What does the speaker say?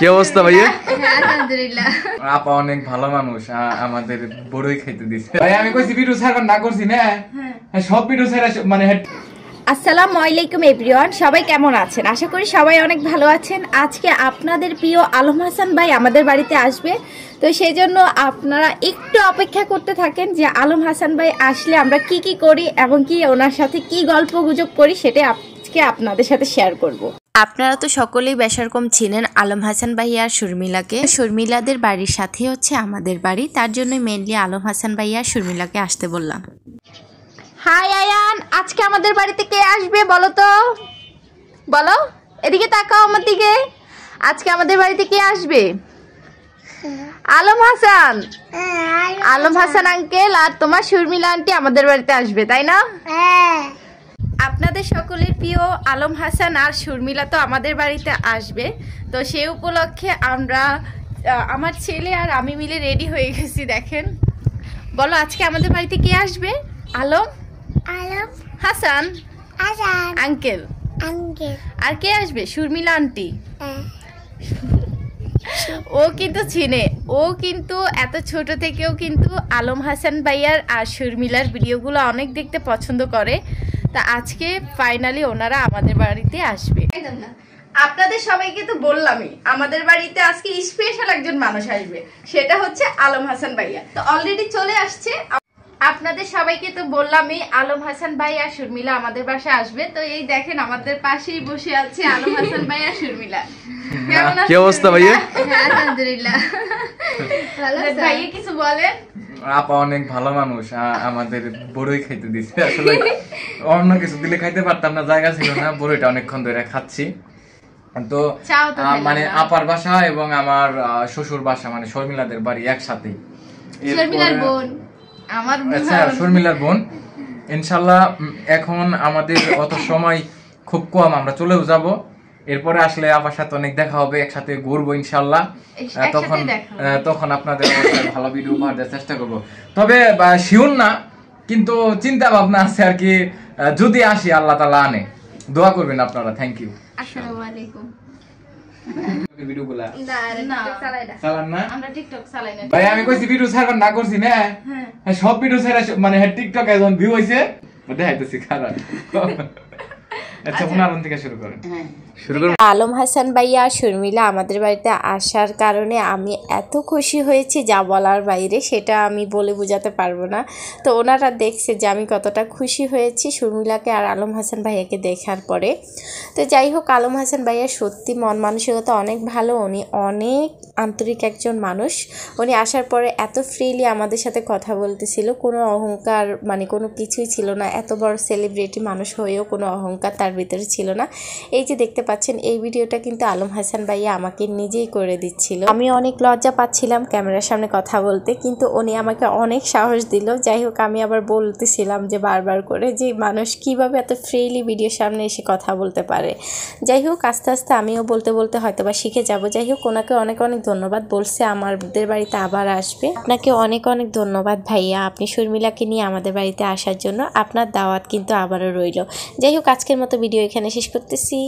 কি অবস্থা ভাইয়া? আলহামদুলিল্লাহ। আপা অনেক ভালো মানুষ, আমাদের বড়ই খাইতে দিছে। ভাই আমি কইছি ভিডিও ছাড়বার না করছি না, সব ভিডিও ছাড়া মানে আসসালামু আলাইকুম এভরিওয়ান, সবাই কেমন আছেন? আশা করি সবাই অনেক ভালো আছেন। আজকে আপনাদের প্রিয় আলম হাসান ভাই আমাদের বাড়িতে আসবে, তো সেই জন্য আপনারা একটু অপেক্ষা করতে থাকেন যে আলম হাসান ভাই আসলে আমরা কি কি করি এবং কি ওনার সাথে কি গল্প গুজব করি সেটা আজকে আপনাদের সাথে শেয়ার করব। আপনারা তো সকলেই বেশরকম চিনেন আলম হাসান ভাইয়া আর শর্মিলাকে। শর্মিলাদের বাড়ির সাথে হচ্ছে আমাদের বাড়ি, তার জন্য মেনলি আলম হাসান ভাইয়া শর্মিলাকে আসতে বললাম। হাই আয়ান, আজকে আমাদের বাড়িতে কে আসবে বলো তো, বলো, এদিকে তাকাও আমার দিকে। আজকে আমাদের বাড়িতে কে আসবে? আলম হাসান। আলম হাসান আঙ্কেল আর তোমার শর্মিলা আন্টি আমাদের বাড়িতে আসবে, তাই না? আপনাদের সকলের প্রিয় আলম হাসান আর শর্মিলা তো আমাদের বাড়িতে আসবে, তো সেই উপলক্ষে আমরা আমার ছেলে আর আমি মিলে রেডি হয়ে গেছি। দেখেন, বলো আজকে আমাদের বাড়িতে কে আসবে? আলম হাসান আঙ্কেল, আর কে আসবে? শর্মিলা আন্টি। ও কিন্তু চিনে, ও কিন্তু এত ছোট থেকেও কিন্তু আলম হাসান ভাইয়ার আর শর্মিলার ভিডিওগুলো অনেক দেখতে পছন্দ করে। তা আজকে ফাইনালি ওনারা আমাদের বাড়িতে আসবে। আপনাদের সবাইকে তো বললামই আমাদের বাড়িতে আজকে স্পেশাল একজন মানুষ আসবে, সেটা হচ্ছে আলম হাসান ভাইয়া। তো অলরেডি চলে আসছে। আপনাদের সবাইকে তো বললামই আলম হাসান ভাই আর শর্মিলা আমাদের বাসায় আসবে। তো এই দেখেন আমাদের পাশেই বসে আছে আলম হাসান ভাই আর শর্মিলা। কি অবস্থা ভাইয়া? আলহামদুলিল্লাহ। ভাইয়া কিছু বলেন? আপা অনেক ভালো মানুষ, আমাদের বড়ই খাইতে দিছে। আসলে অন্য কিছু দিলে খাইতে পারতাম না, জায়গা ছিল না। বড়ইটা অনেকক্ষণ ধরে খাচ্ছি। তো মানে আপার বাসা এবং আমার শ্বশুর বাসা মানে শর্মিলাদের বাড়ি একসাথেই। শর্মিলার বোন আমার, আচ্ছা শর্মিলার বোন। ইনশাল্লাহ এখন আমাদের অত সময় খুব কম, আমরা চলেও যাব। এরপরে আসলে আপার সাথে অনেক দেখা হবে, একসাথে ঘুরবো ইনশাল্লাহ। তখন আপনাদের ভালো ভিডিও উপহার দেওয়ার চেষ্টা করবো। তবে শিওর না, কিন্তু চিন্তা ভাবনা আছে আর কি। যদি আসি আল্লাহ তাআলা আনে, দোয়া করবেন আপনারা। Thank you. আসসালামু আলাইকুম। ভিডিওগুলা চালান না, আমরা টিকটক চালাই না। ভাই আমি কইছি ভিডিও ছাড়বার না করছি না, সব ভিডিও ছাড়া মানে টিকটক এখন ভিউ হইছে দেখাইতেছি খারাপ। আচ্ছা পুনরায় থেকে শুরু করেন। আলম হাসান ভাইয়া শর্মিলা আমাদের বাড়িতে আসার কারণে আমি এত খুশি হয়েছি যা বলার বাইরে, সেটা আমি বলে বোঝাতে পারবো না। তো ওনারা দেখছে যে আমি কতটা খুশি হয়েছি শর্মিলাকে আর আলম হাসান ভাইয়াকে দেখার পরে। তো যাই হোক, আলম হাসান ভাইয়া সত্যি মন মানসিকতা অনেক ভালো, উনি অনেক আন্তরিক একজন মানুষ। উনি আসার পরে এত ফ্রিলি আমাদের সাথে কথা বলতেছিল, কোনো অহংকার মানে কোনো কিছুই ছিল না। এত বড় সেলিব্রিটি মানুষ হয়েও কোনো অহংকার তার ভিতরে ছিল না। এই যে দেখতে পাচ্ছেন এই ভিডিওটা কিন্তু আলম হাসান ভাইয়া আমাকে নিজেই করে দিচ্ছিল। আমি অনেক লজ্জা পাচ্ছিলাম ক্যামেরার সামনে কথা বলতে, কিন্তু উনি আমাকে অনেক সাহস দিল। যাই হোক, আমি আবার বলতেছিলাম যে বারবার করে যে মানুষ কিভাবে এত ফ্রিলি ভিডিওর সামনে এসে কথা বলতে পারে। যাই হোক, আস্তে আস্তে আমিও বলতে বলতে হয়তো বা শিখে যাব। যাই হোক, ওনাকে অনেক অনেক ধন্যবাদ, বলছে আমাদের বাড়িতে আবার আসবে। আপনাকে অনেক অনেক ধন্যবাদ ভাইয়া, আপনি শর্মিলাকে নিয়ে আমাদের বাড়িতে আসার জন্য। আপনার দাওয়াত কিন্তু আবারও রইল। যাই হোক, আজকের মতো ভিডিও এখানে শেষ করতেছি।